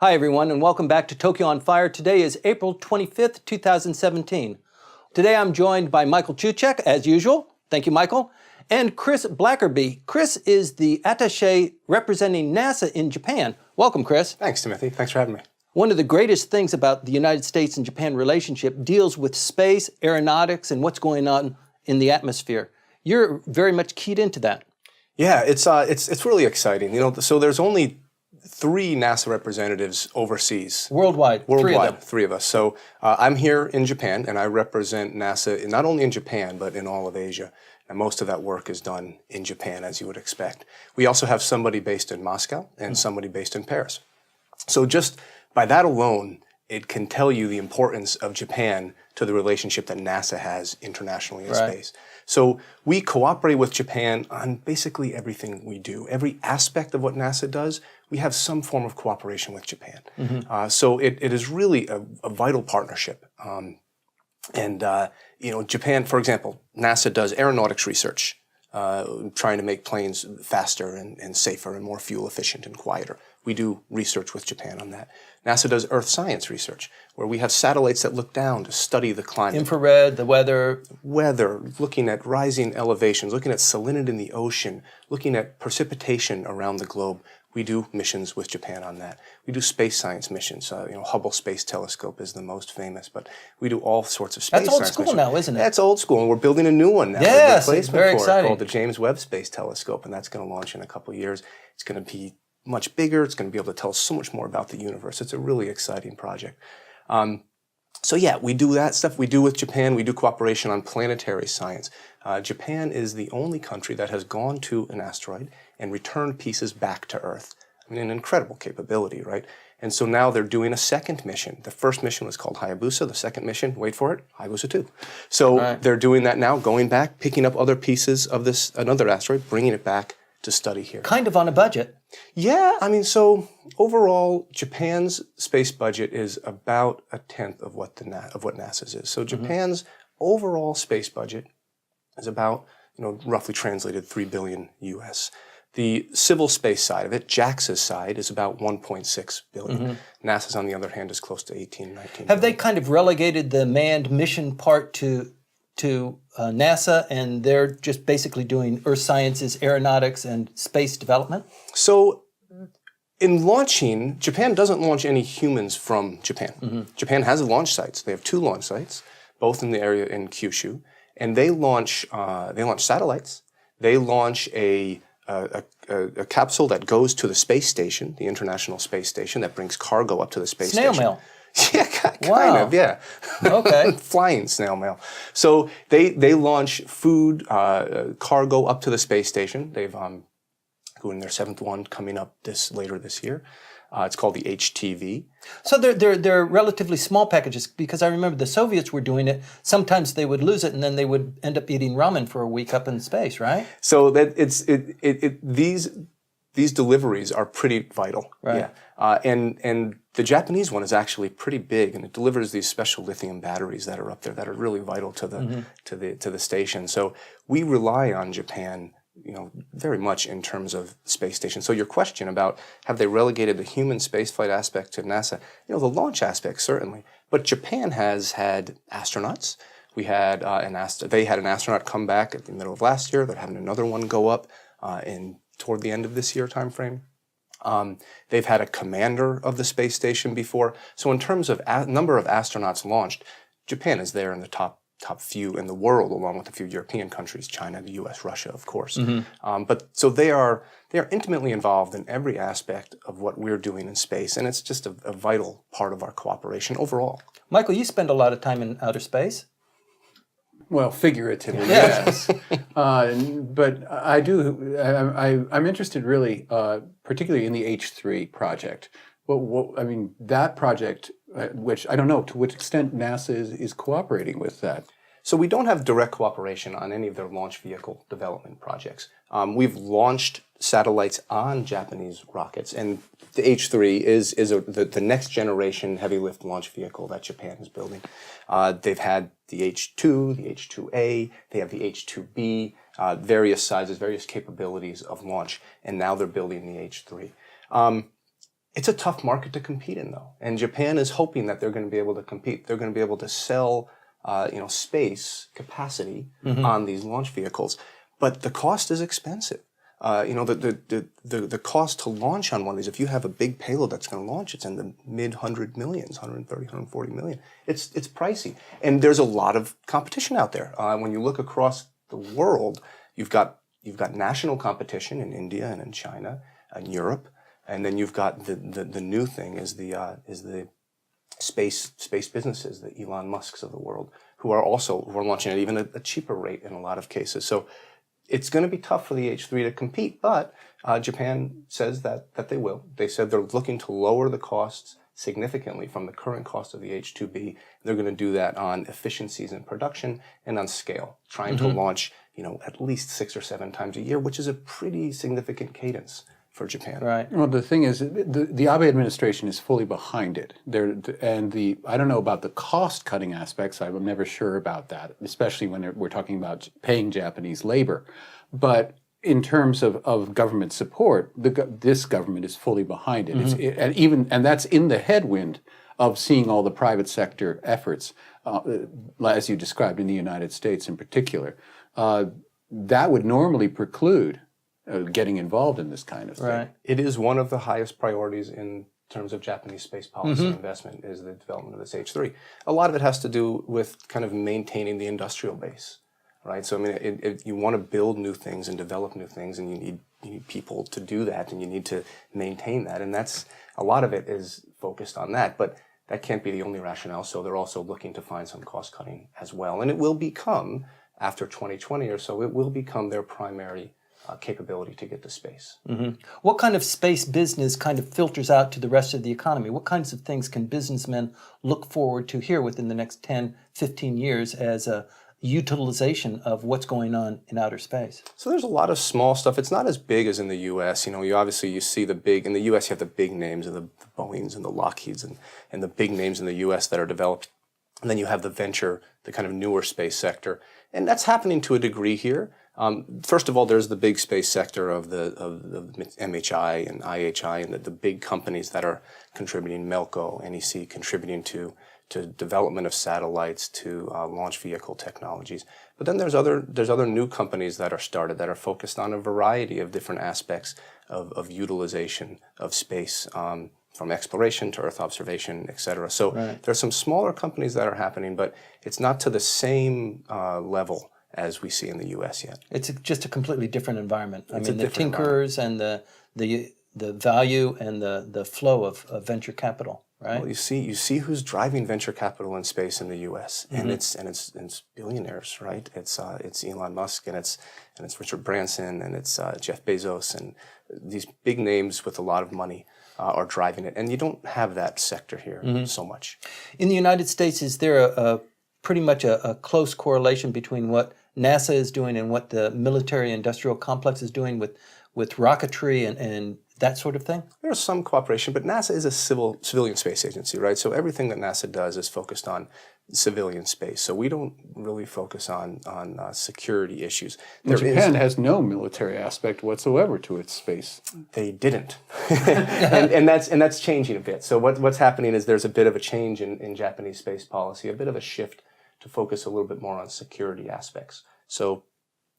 Hi everyone and welcome back to Tokyo on Fire. Today is April 25th, 2017. Today I'm joined by Michael Cucek, as usual. Thank you, Michael. And Chris Blackerby. Chris is the attaché representing NASA in Japan. Welcome, Chris. Thanks, Timothy. Thanks for having me. One of the greatest things about the United States and Japan relationship deals with space, aeronautics, and what's going on in the atmosphere. You're very much keyed into that. Yeah, it's really exciting. You know, so there's only 3 NASA representatives overseas. Worldwide, three of us. So I'm here in Japan, and I represent NASA not only in Japan, but in all of Asia. And most of that work is done in Japan, as you would expect. We also have somebody based in Moscow and somebody based in Paris. So just by that alone, it can tell you the importance of Japan to the relationship that NASA has internationally in space. So we cooperate with Japan on basically everything we do. Every aspect of what NASA does, we have some form of cooperation with Japan. So it is really a vital partnership. You know, Japan, for example, NASA does aeronautics research, trying to make planes faster and safer and more fuel efficient and quieter. We do research with Japan on that. NASA does earth science research, where we have satellites that look down to study the climate. Infrared, the weather. Looking at rising elevations, looking at salinity in the ocean, looking at precipitation around the globe. We do missions with Japan on that. We do space science missions. You know, Hubble Space Telescope is the most famous, but we do all sorts of space science missions. That's old school now, isn't it? That's old school, and we're building a new one now. Yes, it's very exciting. Called the James Webb Space Telescope, and that's going to launch in a couple of years. It's going to be much bigger. It's going to be able to tell us so much more about the universe. It's a really exciting project. So yeah, we do that stuff. We do with Japan. We do cooperation on planetary science. Japan is the only country that has gone to an asteroid and returned pieces back to Earth. I mean, an incredible capability, right? And so now they're doing a second mission. The first mission was called Hayabusa. The second mission, wait for it, Hayabusa 2. So they're doing that now, going back, picking up other pieces of another asteroid, bringing it back to study here. Kind of on a budget. Yeah, I mean, so overall, Japan's space budget is about 1/10 of what NASA's is. So Japan's overall space budget is about, roughly translated, $3 billion US. The civil space side of it, JAXA's side, is about $1.6 billion. NASA's, on the other hand, is close to 19 Have they kind of relegated the manned mission part to NASA, and they're just basically doing earth sciences, aeronautics, and space development? So in launching, Japan doesn't launch any humans from Japan. Japan has launch sites. They have 2 launch sites, both in the area in Kyushu, and they launch satellites. They launch a capsule that goes to the space station, the International Space Station, that brings cargo up to the space station. Snail mail. Yeah, kind of, yeah. Okay. Flying snail mail. So they launch food, cargo up to the space station. They've doing their 7th one coming up later this year. It's called the HTV. So they're relatively small packages, because I remember the Soviets were doing it. Sometimes they would lose it, and then they would end up eating ramen for a week up in space, right? So that these deliveries are pretty vital. Right. Yeah. And the Japanese one is actually pretty big, and it delivers these special lithium batteries that are up there that are really vital to the station. So we rely on Japan, very much in terms of space station. So your question about have they relegated the human spaceflight aspect to NASA? The launch aspect certainly, but Japan has had astronauts. We had they had an astronaut come back at the middle of last year. They're having another one go up toward the end of this year timeframe. They've had a commander of the space station before. So in terms of number of astronauts launched, Japan is there in the top few in the world, along with a few European countries, China, the US, Russia, of course. But so they are intimately involved in every aspect of what we're doing in space, and it's just a vital part of our cooperation overall. Michael, you spend a lot of time in outer space. Well, figuratively, yes. But I do. I'm interested, really, particularly in the H3 project. I mean, that project, which I don't know to which extent NASA is cooperating with that. So we don't have direct cooperation on any of their launch vehicle development projects. We've launched satellites on Japanese rockets, and the H3 is the next generation heavy lift launch vehicle that Japan is building. They've had the H2, the H2A, they have the H2B, various sizes, various capabilities of launch, and now they're building the H3. It's a tough market to compete in, though. And Japan is hoping that they're going to be able to compete. They're going to be able to sell, space capacity on these launch vehicles. But the cost is expensive. The cost to launch on one of these, if you have a big payload that's going to launch, it's in the mid-100 millions, 130, 140 million. It's pricey. And there's a lot of competition out there. When you look across the world, you've got national competition in India and in China and Europe. And then you've got the new thing is the space businesses, the Elon Musks of the world, who are launching at even a cheaper rate in a lot of cases. So it's going to be tough for the H3 to compete, but Japan says that they will. They said they're looking to lower the costs significantly from the current cost of the H2B. They're going to do that on efficiencies in production and on scale, trying to launch, at least 6 or 7 times a year, which is a pretty significant cadence for Japan. Right. Well, the thing is, the Abe administration is fully behind it. I don't know about the cost-cutting aspects. I'm never sure about that, especially when we're talking about paying Japanese labor. But in terms of government support, this government is fully behind it. And that's in the headwind of seeing all the private sector efforts, as you described in the United States in particular. That would normally preclude getting involved in this kind of thing. Right. It is one of the highest priorities in terms of Japanese space policy investment is the development of this H3. A lot of it has to do with kind of maintaining the industrial base, right? So, you want to build new things and develop new things, and you need people to do that, and you need to maintain that. And a lot of it is focused on that, but that can't be the only rationale. So they're also looking to find some cost cutting as well. And it will become, after 2020 or so, it will become their primary capability to get to space. What kind of space business kind of filters out to the rest of the economy? What kinds of things can businessmen look forward to here within the next 10, 15 years as a utilization of what's going on in outer space? So there's a lot of small stuff. It's not as big as in the U.S. You see the big, in the U.S. you have the big names of the Boeings and the Lockheeds and the big names in the U.S. that are developed. And then you have the venture, the kind of newer space sector. And that's happening to a degree here. First of all, there's the big space sector of the MHI and IHI and the big companies that are contributing, Melco, NEC, contributing to development of satellites, to launch vehicle technologies. But then there's other new companies that are started that are focused on a variety of different aspects of utilization of space, from exploration to Earth observation, et cetera. So there's some smaller companies that are happening, but it's not to the same level as we see in the U.S. yet. It's just a completely different environment. The tinkerers and the value and the flow of venture capital, right? Well, you see who's driving venture capital in space in the U.S. and it's billionaires, right? It's Elon Musk and it's Richard Branson and it's Jeff Bezos, and these big names with a lot of money are driving it, and you don't have that sector here so much. In the United States, is there pretty much a close correlation between what NASA is doing and what the military-industrial complex is doing with rocketry and that sort of thing? There's some cooperation, but NASA is a civilian space agency, right? So everything that NASA does is focused on civilian space. So we don't really focus on security issues. Japan has no military aspect whatsoever to its space. They didn't, and that's changing a bit. So what's happening is there's a bit of a change in Japanese space policy, a bit of a shift to focus a little bit more on security aspects. So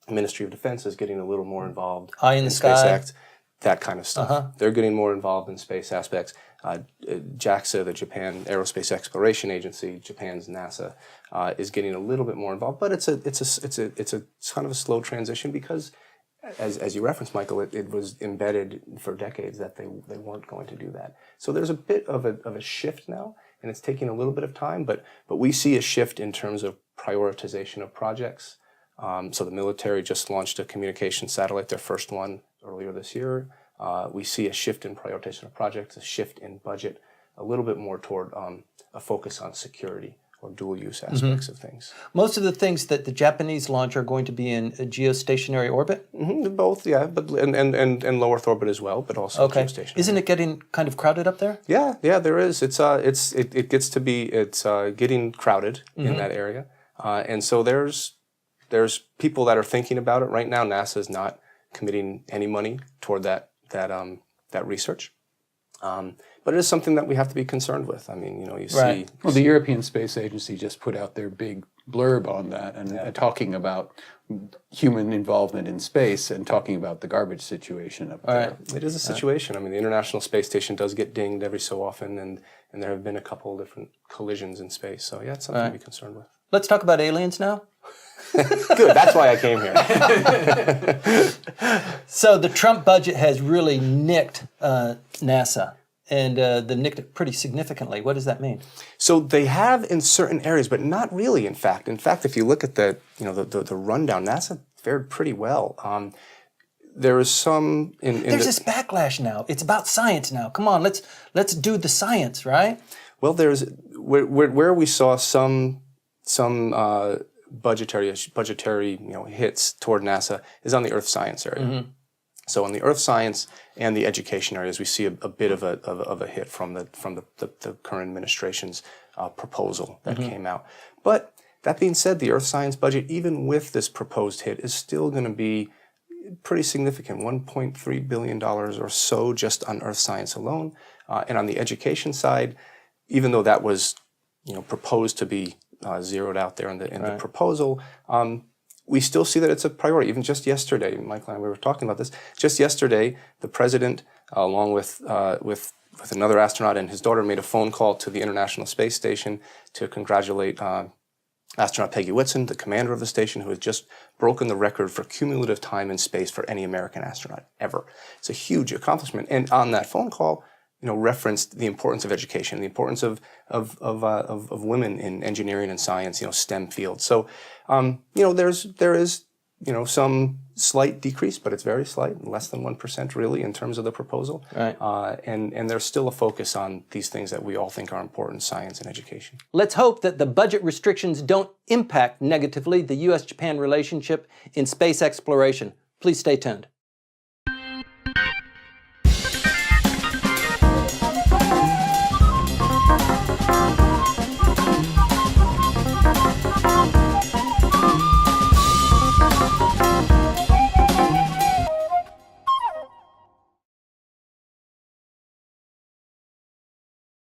the Ministry of Defense is getting a little more involved in Space Act, that kind of stuff. They're getting more involved in space aspects. JAXA, the Japan Aerospace Exploration Agency, Japan's NASA, is getting a little bit more involved, but it's a kind of a slow transition because, as you referenced, Michael, it was embedded for decades that they weren't going to do that. So there's a bit of a shift now, and it's taking a little bit of time, but we see a shift in terms of prioritization of projects. So the military just launched a communication satellite, their first one, earlier this year. We see a shift in prioritization of projects, a shift in budget, a little bit more toward a focus on security or dual-use aspects of things. Most of the things that the Japanese launch are going to be in a geostationary orbit? Both, yeah, but and low Earth orbit as well, but also geostationary. Isn't it getting kind of crowded up there? Yeah, there is. It's getting crowded in that area, and so there's people that are thinking about it right now. NASA is not committing any money toward that research. But it is something that we have to be concerned with. I mean, you know, you see... Well, the European Space Agency just put out their big blurb on that and talking about human involvement in space and talking about the garbage situation up there. It is a situation. I mean, the International Space Station does get dinged every so often, and there have been a couple of different collisions in space. So, yeah, it's something to be concerned with. Let's talk about aliens now. Good, that's why I came here. So the Trump budget has really nicked NASA, and they've nicked it pretty significantly. What does that mean? So they have in certain areas, but not really. In fact, if you look at the rundown, NASA fared pretty well. There is some there's this backlash now. It's about science now. Come on, let's do the science, right? Well, there's where we saw some budgetary hits toward NASA is on the earth science area. Mm-hmm. So on the earth science and the education areas, we see a bit of a hit from the current administration's proposal that came out. But that being said, the earth science budget, even with this proposed hit, is still going to be pretty significant, $1.3 billion or so just on earth science alone. And on the education side, even though that was proposed to be zeroed out there in the proposal, we still see that it's a priority. Even just yesterday, Michael and I, we were talking about this. Just yesterday, the president, along with another astronaut and his daughter, made a phone call to the International Space Station to congratulate astronaut Peggy Whitson, the commander of the station, who has just broken the record for cumulative time in space for any American astronaut ever. It's a huge accomplishment. And on that phone call, referenced the importance of education, the importance of women in engineering and science, STEM fields. So, there is some slight decrease, but it's very slight, less than 1% really in terms of the proposal. Right. And there's still a focus on these things that we all think are important, science and education. Let's hope that the budget restrictions don't impact negatively the U.S.-Japan relationship in space exploration. Please stay tuned.